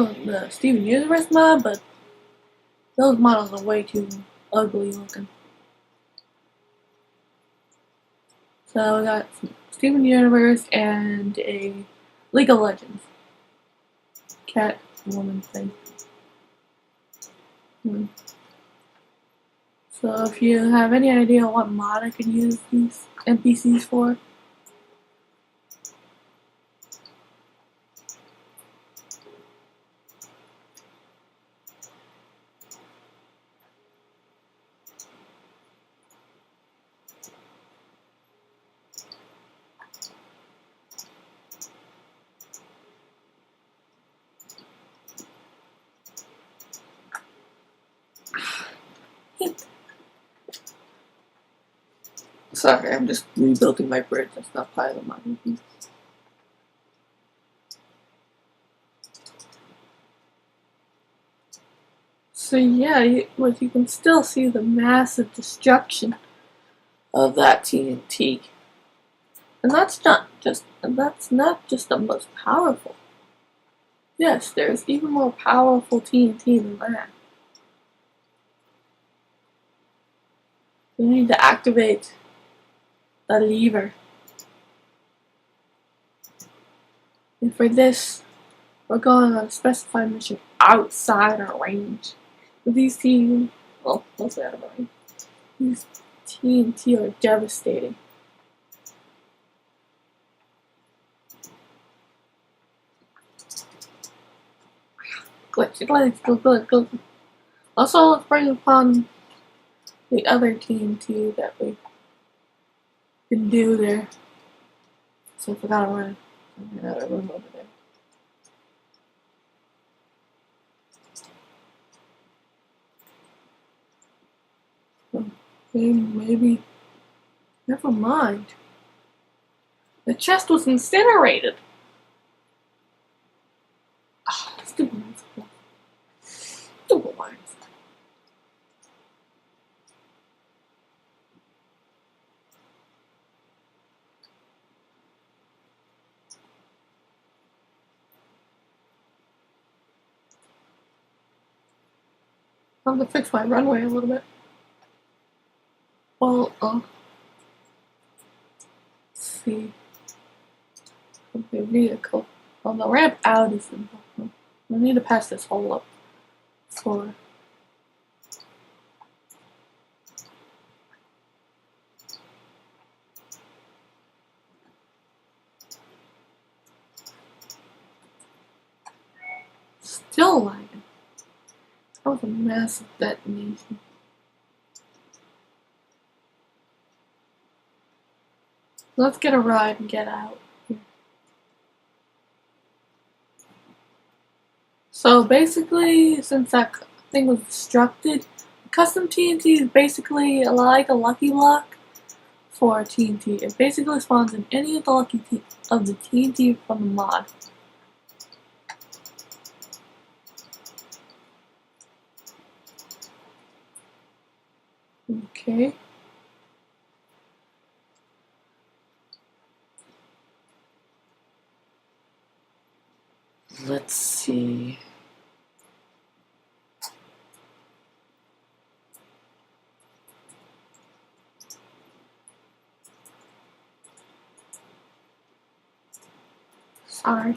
the Steven Universe mod, but those models are way too ugly looking. So we got Steven Universe and a League of Legends cat woman thing. So if you have any idea what mod I could use these NPCs for, sorry, I'm just rebuilding my bridge. That's not part of the mod. So yeah, but you can still see the massive destruction of that TNT, and that's not just the most powerful. Yes, there's even more powerful TNT than that. We need to activate the lever. And for this, we're going on a specified mission outside our range. But these mostly out of our range. These TNT are devastating. Glitch. Also, let's bring upon the other TNT that we can do there. So I forgot to run another room over there. Maybe. Never mind. The chest was incinerated. Ah, stupid ones. Stupid ones. I'm gonna fix my runway a little bit. Well, let's see. Okay, vehicle. Well, the ramp out is important. We need to pass this hole up for. Still lagging. That was a massive detonation. Let's get a ride and get out here. So basically, since that thing was destructed, custom TNT is basically like a lucky block for TNT. It basically spawns in any of the TNT from the mod. Okay. Let's see. Sorry.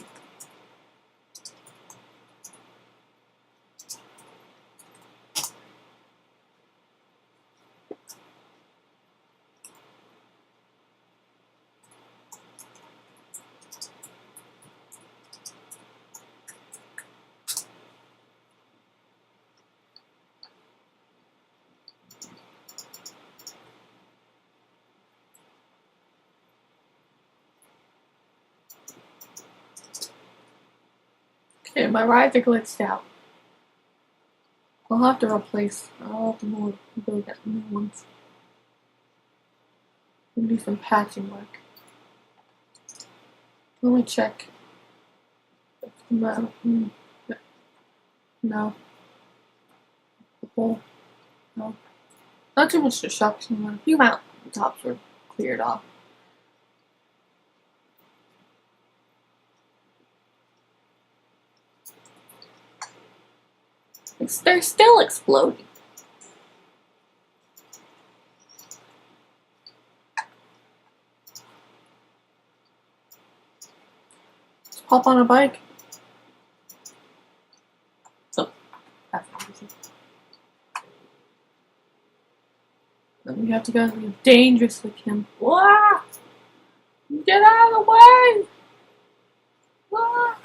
Okay, my rides are glitched out. I'll have to build new ones. And do some patching work. Let me check. No. No. No. Not too much destruction. A few mountain tops were cleared off. They're still exploding. Let's hop on a bike. Oh, that's easy. Then we have to go dangerously, Kim. Wah! Get out of the way! Wah!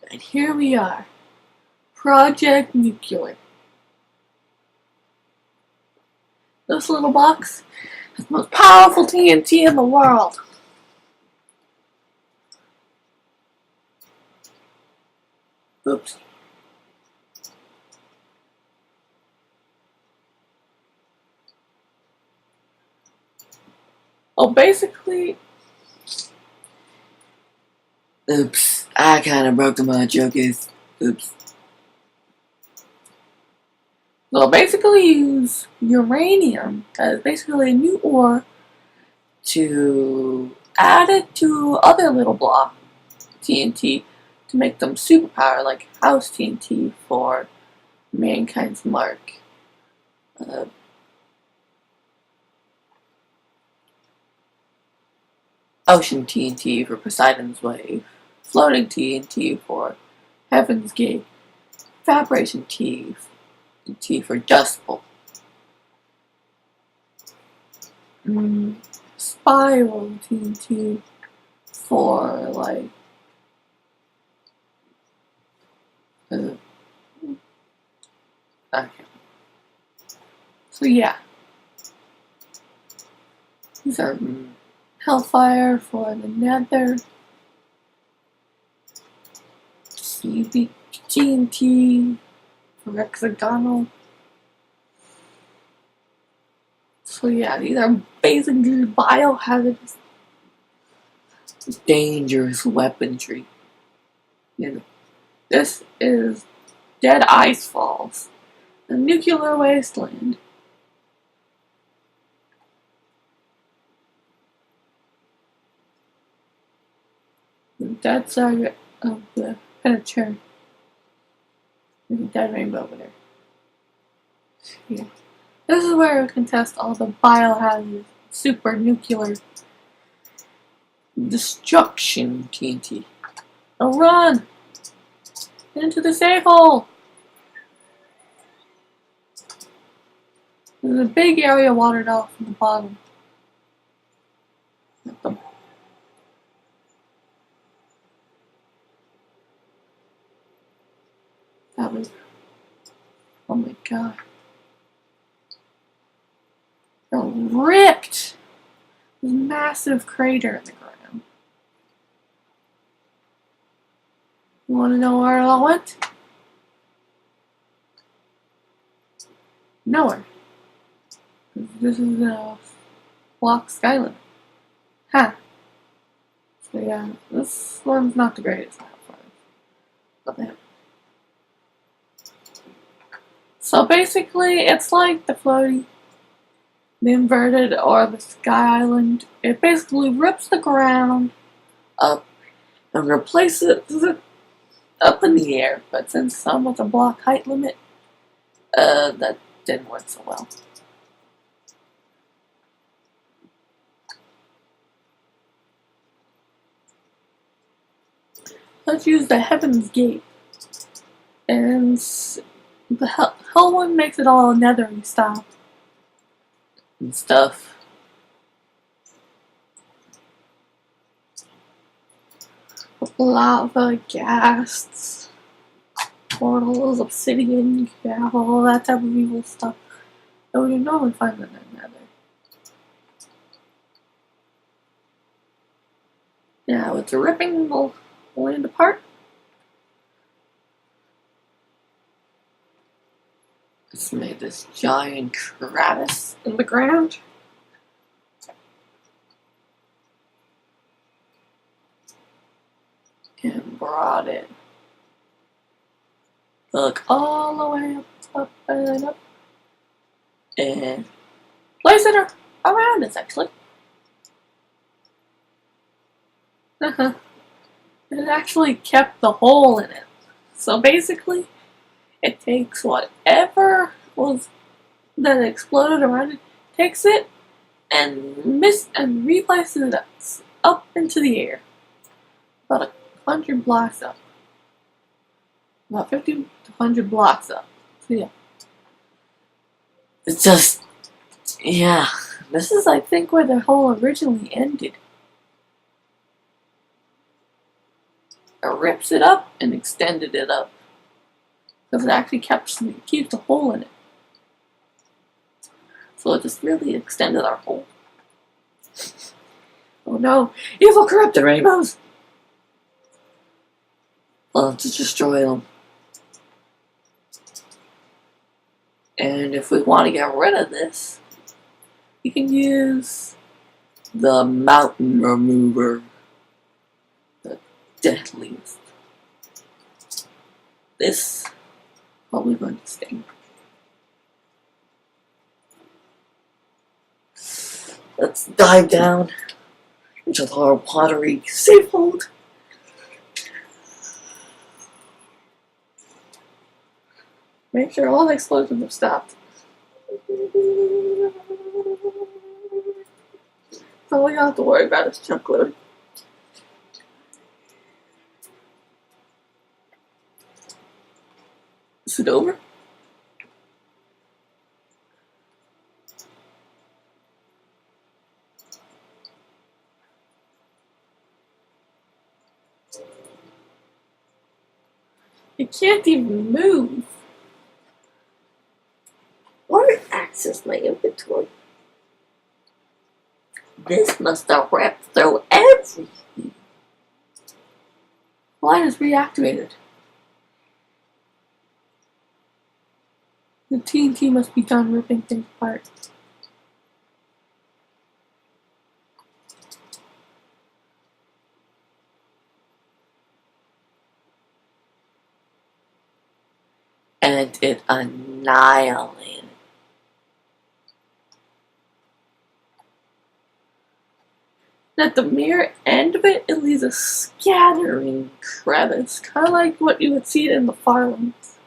And here we are. Project Nuclear. This little box is the most powerful TNT in the world. Oops. Oh, basically... Oops. I kinda broke the mod showcase. Oops. So basically use uranium as basically a new ore to add it to other little block TNT to make them superpower like house TNT for mankind's mark. Ocean TNT for Poseidon's wave. Floating TNT for Heaven's Gate. Vibration TNT for Dust Bowl. Spiral TNT for like okay. So yeah, these are Hellfire for the Nether, CB TNT for Hexagonal. So yeah, these are basically biohazardous, dangerous weaponry. You know, this is Dead Ice Falls, a nuclear wasteland. The dead side of the Penetrator. There's a dead rainbow over there. Yeah. This is where we can test all the biohazard super nuclear destruction TNT. Oh, run! Into the safe hole! There's a big area watered off from the bottom. That was... oh my god. They're ripped! There's a massive crater in the ground. You wanna know where it all went? Nowhere. This is a block skyline. Huh. So yeah, this one's not the greatest. But yeah. So basically, it's like the floating, the inverted, or the sky island. It basically rips the ground up and replaces it up in the air. But since some was a block height limit, that didn't work so well. Let's use the Heaven's Gate. And the Hell one makes it all nethery style and stuff. Lava, gas, portals, obsidian, yeah, all that type of evil stuff that we would normally find in the nether. Now it's ripping the land apart. It's made this giant crevice in the ground. And brought it. Look all the way up and up. And place it around us, actually. It actually kept the hole in it. So basically, it takes whatever was that exploded around it, takes it and replaces it up into the air. About 100 blocks up. About 50 to 100 blocks up. So yeah. It's just, yeah. This is, I think, where the hole originally ended. It rips it up and extended it up. Because it actually keeps a hole in it. So it just really extended our hole. Oh no! Evil corrupted rainbows! We'll have to destroy them. And if we want to get rid of this, we can use the mountain remover. The deadliest. This probably going to sting. Let's dive down into our watery safe hold. Make sure all the explosions have stopped. All we have to worry about is chunk load. Is it over? It can't even move. Or access my inventory. This must have ripped through everything. Line is reactivated. The TNT must be done ripping things apart. And it annihilated. At the mere end of it, it leaves a scattering crevice, kind of like what you would see in the farlands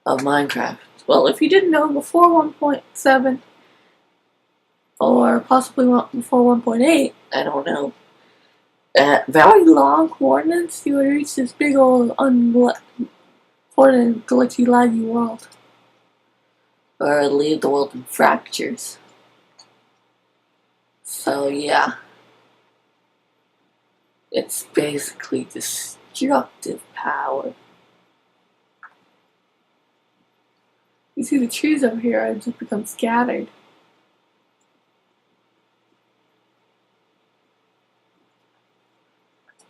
of Minecraft. Well, if you didn't know, before 1.7, or possibly before 1.8, I don't know, at very long coordinates, you would reach this big old coordinate glitchy laggy world. Or leave the world in fractures. So yeah, it's basically destructive power. You see the trees over here have just become scattered.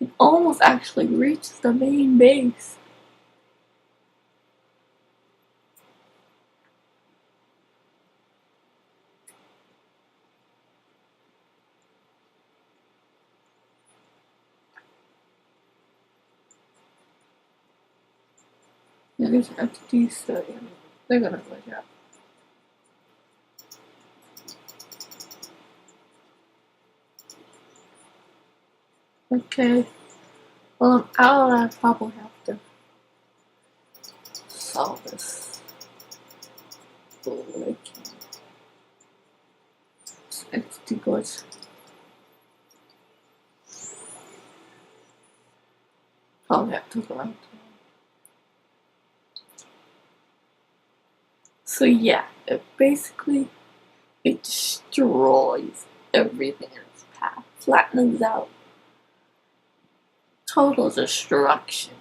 It almost actually reaches the main base. Yeah, these are entities, so yeah, they're gonna glitch out. Okay, well I'm out, I probably have to solve this. Entity glitch. Probably have to go out. So yeah, it destroys everything in its path, flattens out. Total destruction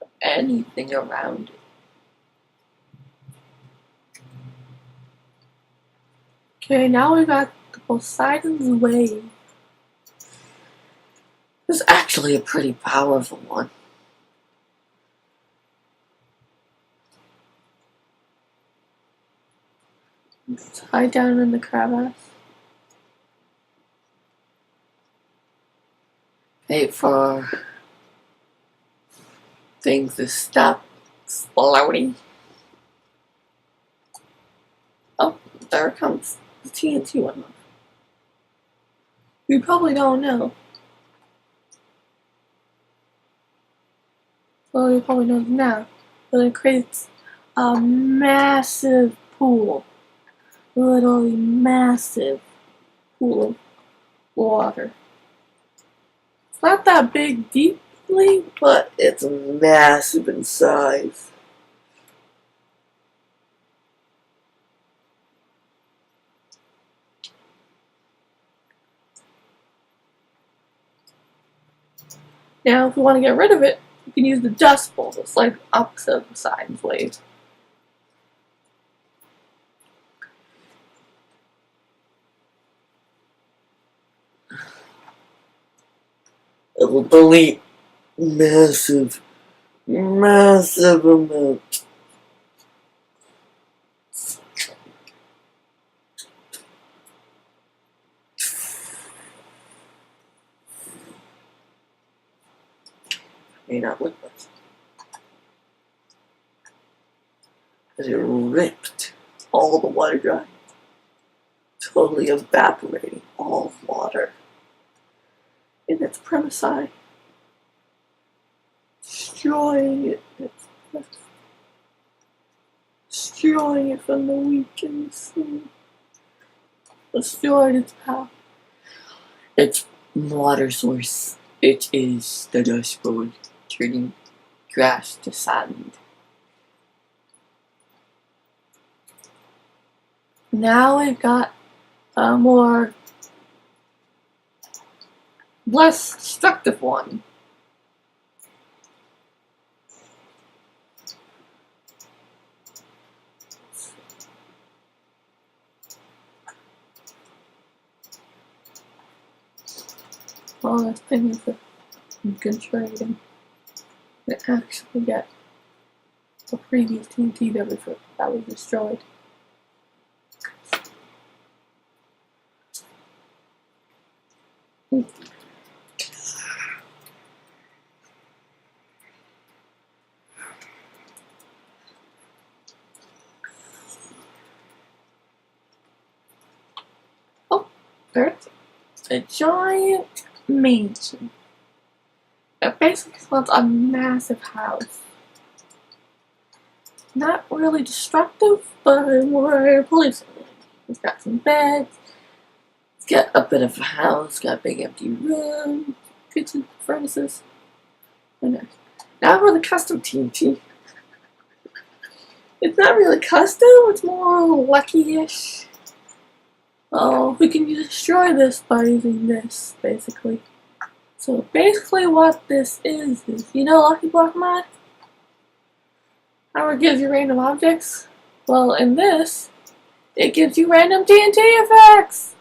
of anything around it. Okay, now we got the Poseidon's Wave. It's actually a pretty powerful one. Let's hide down in the crevice. Wait for things to stop exploding. Oh, there it comes. The TNT went off. You probably don't know. Well, you probably know now. But it creates a massive pool. Literally massive pool of water. It's not that big deeply, but it's massive in size. Now, if you want to get rid of it, you can use the dust bowl. It's like opposite of the sine wave. It will delete massive amount. May not look like it. But it ripped all the water dry, totally evaporating all the water in its premisi, destroying it from the weak and the smooth, destroyed its power. Its water source, it is the dust bowl, turning grass to sand. Now we've got a less destructive one. Well, this thing is that you can trade and actually get the previous TNT that was destroyed. Oh, there's a giant mansion. It basically wants a massive house. Not really destructive, but more policing. It's got some beds. It's got a bit of a house. Got a big empty room, kitchen, furnaces. And now for the custom TNT. It's not really custom. It's more lucky-ish. Oh, we can destroy this by using this, basically. So basically what this is you know Lucky Block mod? How it gives you random objects? Well, in this, it gives you random TNT effects!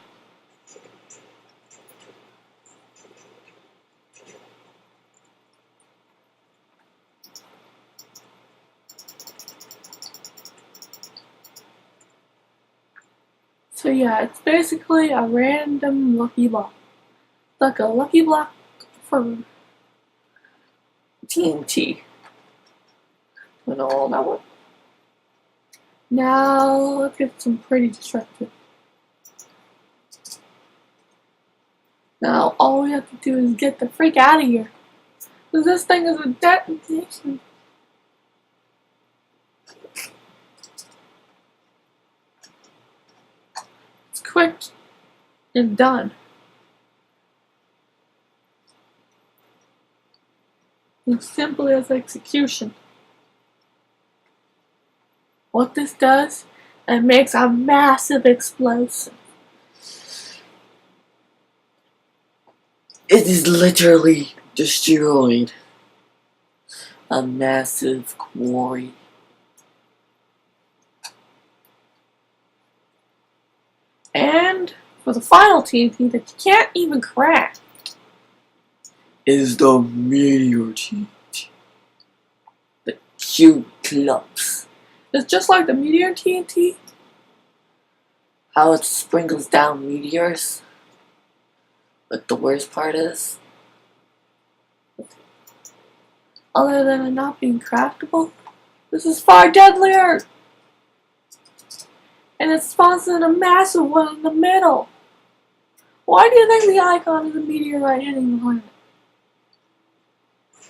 So yeah, it's basically a random lucky block. Like a lucky block for TNT. And all that one. Now look at some pretty destructive. Now all we have to do is get the freak out of here. Because this thing is a detonation. It's quick and done. As simple as execution. What this does, it makes a massive explosion. It is literally destroyed a massive quarry. And for the final TNT that you can't even crack is the meteor TNT. The cute clumps. It's just like the meteor TNT. How it sprinkles down meteors. But the worst part is, other than it not being craftable, this is far deadlier. And it spawns in a massive one in the middle. Why do you think the icon is a meteorite hitting the planet?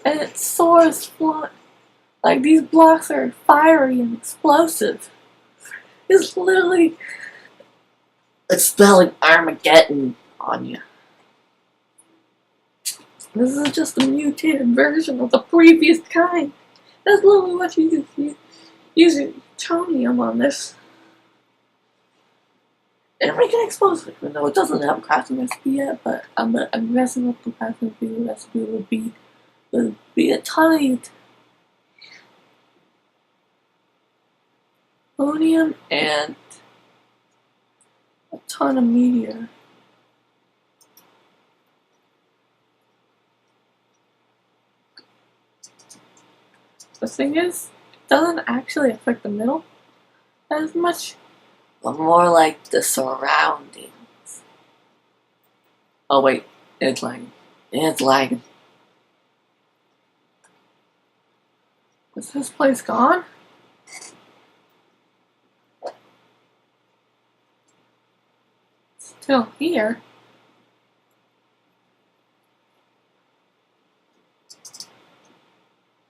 And it soars flying. Like, these blocks are fiery and explosive. It's literally... It's spelling Armageddon on you. This is just a mutated version of the previous kind. That's literally what you use. You use plutonium on this. And make it explosive. Even though it doesn't have a crafting recipe yet, but I'm guessing what the crafting recipe would be a ton of plutonium and a ton of meteor. The thing is, it doesn't actually affect the middle as much, but more like the surroundings. Oh wait, it's lagging. It's lagging. Is this place gone? Still here.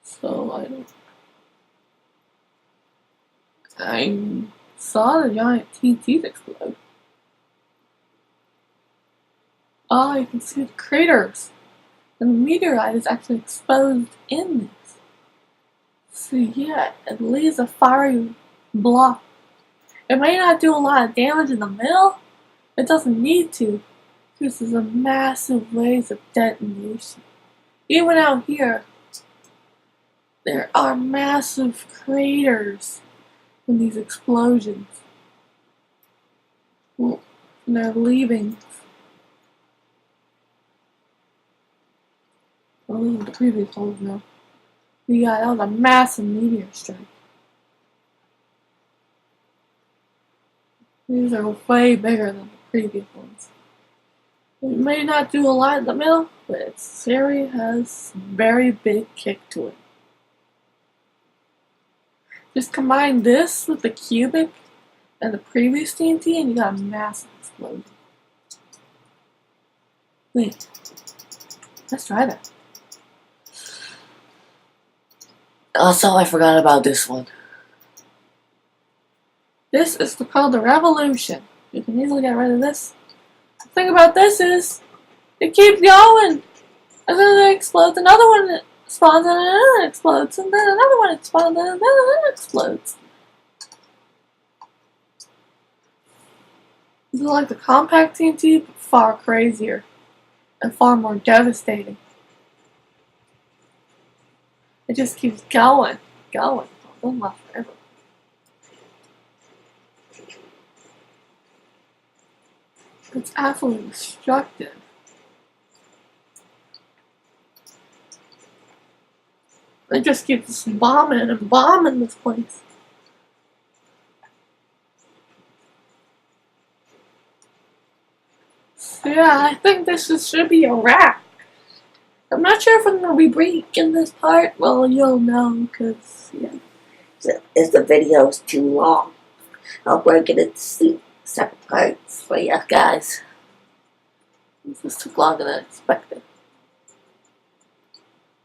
So I saw the giant TNTs explode. Oh, you can see the craters. And the meteorite is actually exposed in this. So yeah, it leaves a fiery block. It may not do a lot of damage in the middle. It doesn't need to. This is a massive waves of detonation. Even out here, there are massive craters from these explosions. Well, and they're leaving. I'll leave the previous holes now. Yeah, that was a massive meteor strike. These are way bigger than the previous ones. It may not do a lot in the middle, but its area has a very big kick to it. Just combine this with the cubic and the previous TNT and you got a massive explosion. Wait, let's try that. Also, I forgot about this one. This is called the Revolution. You can easily get rid of this. The thing about this is, it keeps going. And then it explodes, another one spawns, and another one explodes, and then another one spawns, and then another one explodes. This is like the compact TNT, but far crazier. And far more devastating. It just keeps going. It doesn't last forever. It's absolutely destructive. It just keeps bombing and bombing this place. So yeah, I think this should be a wrap. I'm not sure if I'm going to be breaking this part. Well, you'll know, because, yeah. If the video's too long, I'll break it into separate parts. But yeah, guys, this took longer than expected.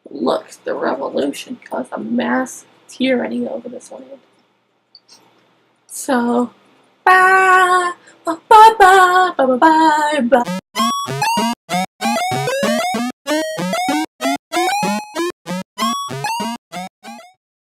Look, the revolution caused a mass tyranny over this land. So, bye, bye, bye, bye, bye, bye, bye.